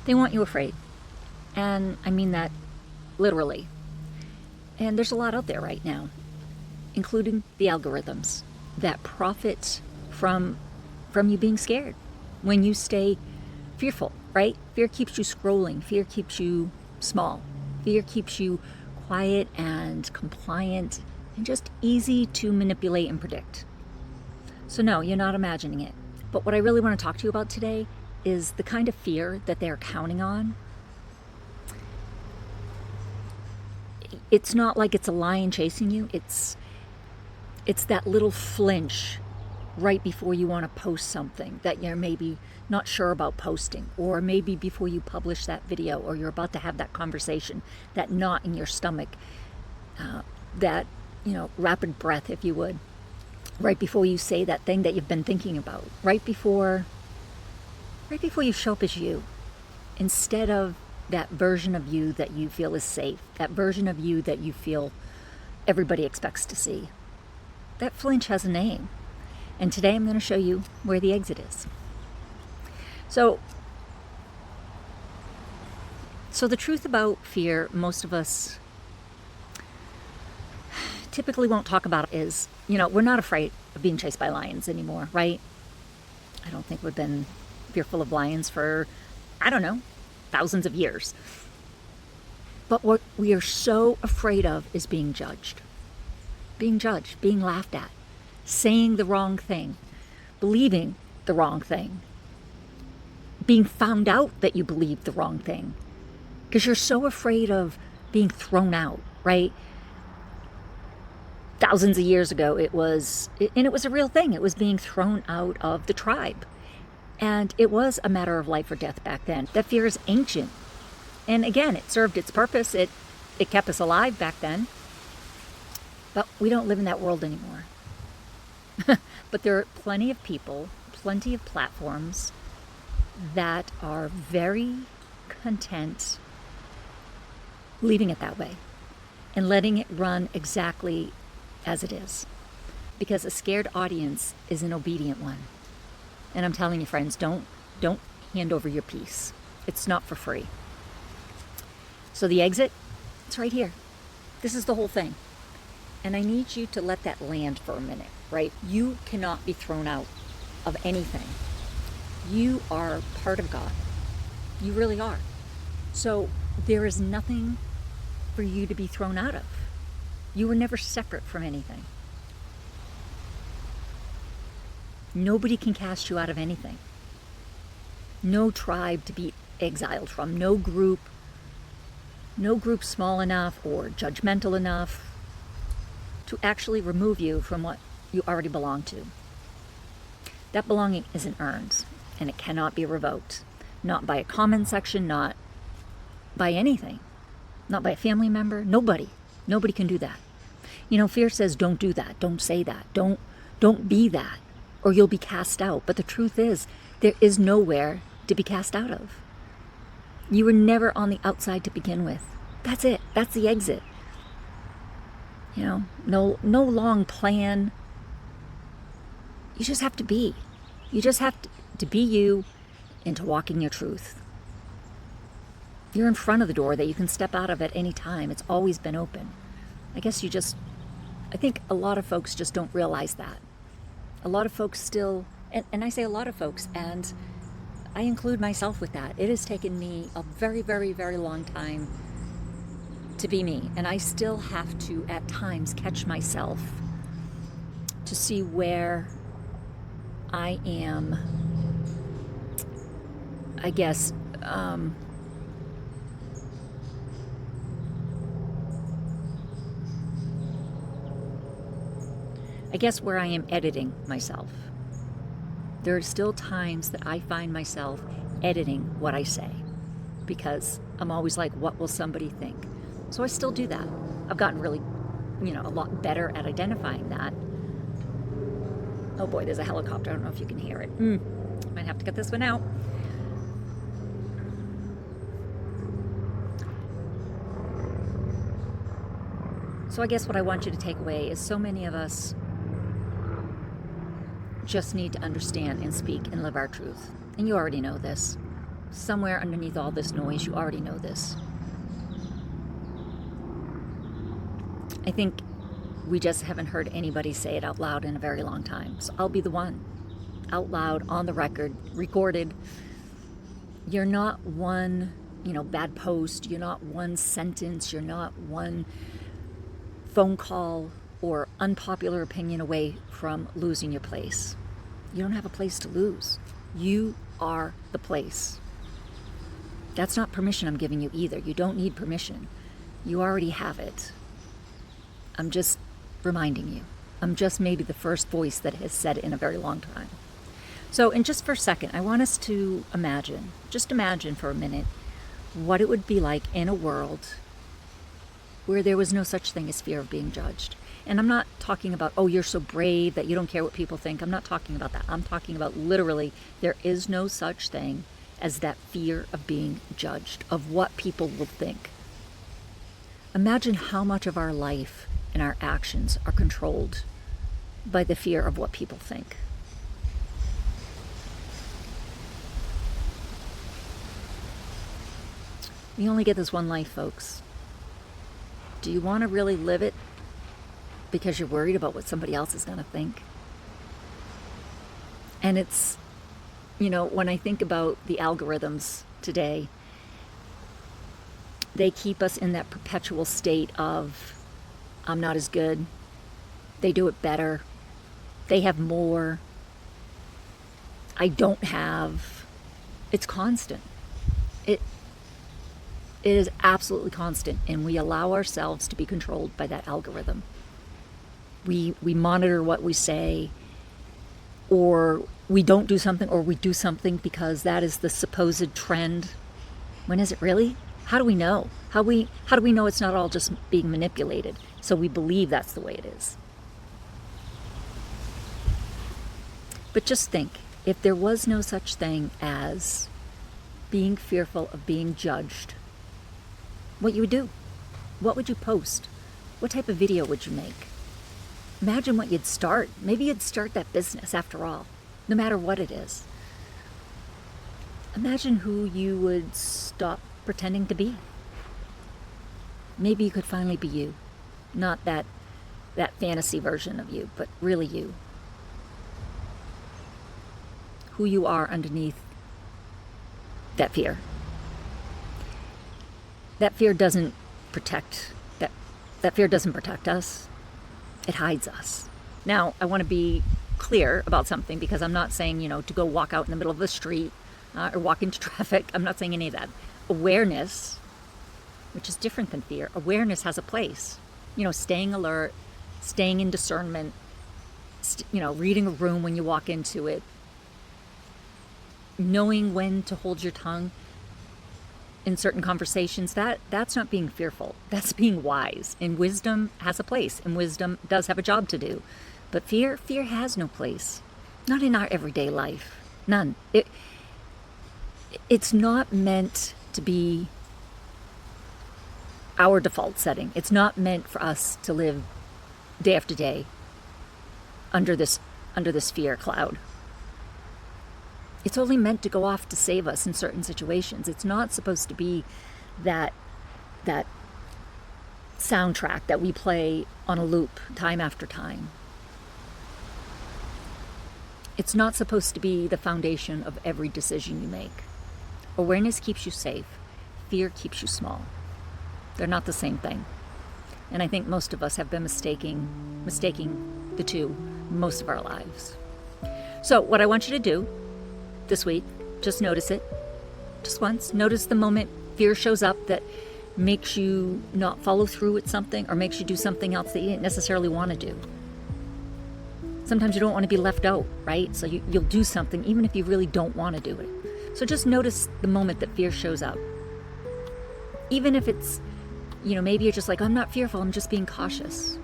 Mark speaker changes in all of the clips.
Speaker 1: They want you afraid. And I mean that literally. And there's a lot out there right now, including the algorithms that profit from you being scared when you stay fearful, right? Fear keeps you scrolling. Fear keeps you small. Fear keeps you quiet and compliant and just easy to manipulate and predict. So no, you're not imagining it. But what I really want to talk to you about today is the kind of fear that they're counting on. It's not like it's a lion chasing you. It's that little flinch right before you want to post something that you're maybe not sure about posting, or maybe before you publish that video, or you're about to have that conversation, that knot in your stomach, that, rapid breath, if you would, right before you say that thing that you've been thinking about, right before you show up as you, instead of that version of you that you feel is safe, that version of you that you feel everybody expects to see. That flinch has a name. And today I'm going to show you where the exit is. So the truth about fear, most of us typically won't talk about is, we're not afraid of being chased by lions anymore, right? I don't think we've been fearful of lions for, thousands of years. But what we are so afraid of is being judged, being laughed at, saying the wrong thing, believing the wrong thing, being found out that you believe the wrong thing, because you're so afraid of being thrown out, right? Thousands of years ago, it was a real thing. It was being thrown out of the tribe. And it was a matter of life or death back then. That fear is ancient. And again, it served its purpose. It kept us alive back then. But we don't live in that world anymore. But there are plenty of people, plenty of platforms that are very content leaving it that way and letting it run exactly as it is. Because a scared audience is an obedient one. And I'm telling you, friends, don't hand over your peace. It's not for free. So the exit, it's right here. This is the whole thing. And I need you to let that land for a minute, right? You cannot be thrown out of anything. You are part of God. You really are. So there is nothing for you to be thrown out of. You were never separate from anything. Nobody can cast you out of anything. No tribe to be exiled from. No group small enough or judgmental enough to actually remove you from what you already belong to. That belonging isn't earned, and it cannot be revoked. Not by a comment section, not by anything. Not by a family member. Nobody can do that. Fear says, don't do that. Don't say that. Don't be that, or you'll be cast out. But the truth is, there is nowhere to be cast out of. You were never on the outside to begin with. That's it. That's the exit. No long plan. You just have to be. You just have to be you and to walk in your truth. You're in front of the door that you can step out of at any time. It's always been open. I think a lot of folks just don't realize that. A lot of folks still, and I say a lot of folks, and I include myself with that. It has taken me a very, very, very long time to be me. And I still have to, at times, catch myself to see where I am, I guess, where I am editing myself. There are still times that I find myself editing what I say because I'm always like, what will somebody think? So I still do that. I've gotten really, a lot better at identifying that. Oh boy, there's a helicopter. I don't know if you can hear it. Might have to cut this one out. So I guess what I want you to take away is so many of us just need to understand and speak and live our truth. And you already know this. somewhere underneath all this noise, you already know this. I think we just haven't heard anybody say it out loud in a very long time. So I'll be the one, out loud, on the record, recorded. You're not one, bad post. You're not one sentence. You're not one phone call or unpopular opinion away from losing your place. You don't have a place to lose. You are the place. That's not permission I'm giving you either. You don't need permission. You already have it. I'm just reminding you. I'm just maybe the first voice that has said it in a very long time. So, and just for a second, I want us to imagine for a minute, what it would be like in a world where there was no such thing as fear of being judged. And I'm not talking about, oh, you're so brave that you don't care what people think. I'm not talking about that. I'm talking about literally, there is no such thing as that fear of being judged, of what people will think. Imagine how much of our life and our actions are controlled by the fear of what people think. We only get this one life, folks. Do you want to really live it because you're worried about what somebody else is going to think? And it's, when I think about the algorithms today, they keep us in that perpetual state of, I'm not as good, they do it better, they have more, I don't have. It's constant. It is absolutely constant, and we allow ourselves to be controlled by that algorithm. We monitor what we say, or we don't do something, or we do something because that is the supposed trend. When is it really? How do we know? How do we know it's not all just being manipulated? So we believe that's the way it is. But just think, if there was no such thing as being fearful of being judged, what you would do? What would you post? What type of video would you make? Imagine what you'd start. Maybe you'd start that business after all, no matter what it is. Imagine who you would stop pretending to be. Maybe you could finally be you. Not that fantasy version of you, but really you. Who you are underneath that fear. That fear doesn't protect that fear doesn't protect us. It hides us. Now, I want to be clear about something, because I'm not saying, to go walk out in the middle of the street or walk into traffic. I'm not saying any of that. Awareness, which is different than fear, awareness has a place. Staying alert, staying in discernment, reading a room when you walk into it, knowing when to hold your tongue in certain conversations, that's not being fearful. That's being wise. And wisdom has a place, and wisdom does have a job to do. But fear has no place. Not in our everyday life. None. It's not meant to be our default setting. It's not meant for us to live day after day under this fear cloud. It's only meant to go off to save us in certain situations. It's not supposed to be that soundtrack that we play on a loop time after time. It's not supposed to be the foundation of every decision you make. Awareness keeps you safe. Fear keeps you small. They're not the same thing. And I think most of us have been mistaking the two most of our lives. So what I want you to do this week, just notice it. Just once. Notice the moment fear shows up that makes you not follow through with something, or makes you do something else that you didn't necessarily want to do. Sometimes you don't want to be left out, right? So you'll do something even if you really don't want to do it. So just notice the moment that fear shows up. Even if it's, maybe you're just like, I'm not fearful, I'm just being cautious.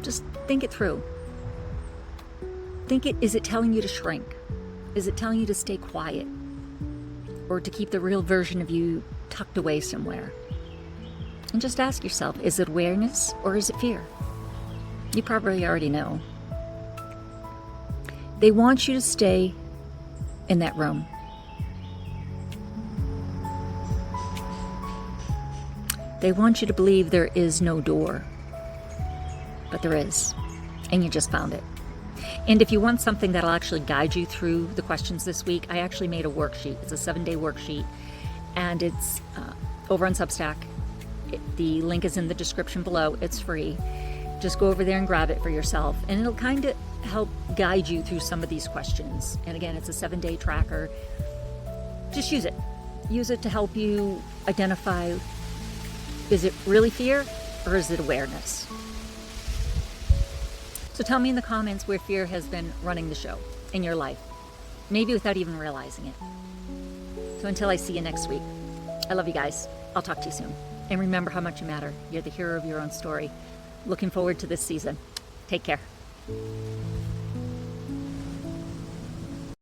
Speaker 1: Just think it through. Is it telling you to shrink? Is it telling you to stay quiet? Or to keep the real version of you tucked away somewhere? And just ask yourself, is it awareness or is it fear? You probably already know. They want you to stay in that room. They want you to believe there is no door, but there is, and you just found it. And if you want something that'll actually guide you through the questions this week, I actually made a worksheet. It's a 7-day worksheet, and it's over on Substack. The link is in the description below. It's free. Just go over there and grab it for yourself, and it'll kind of help guide you through some of these questions. And again, it's a 7-day tracker. Just use it. Use it to help you identify, is it really fear or is it awareness? So tell me in the comments where fear has been running the show in your life, maybe without even realizing it. So until I see you next week, I love you guys. I'll talk to you soon. And remember how much you matter. You're the hero of your own story. Looking forward to this season. Take care.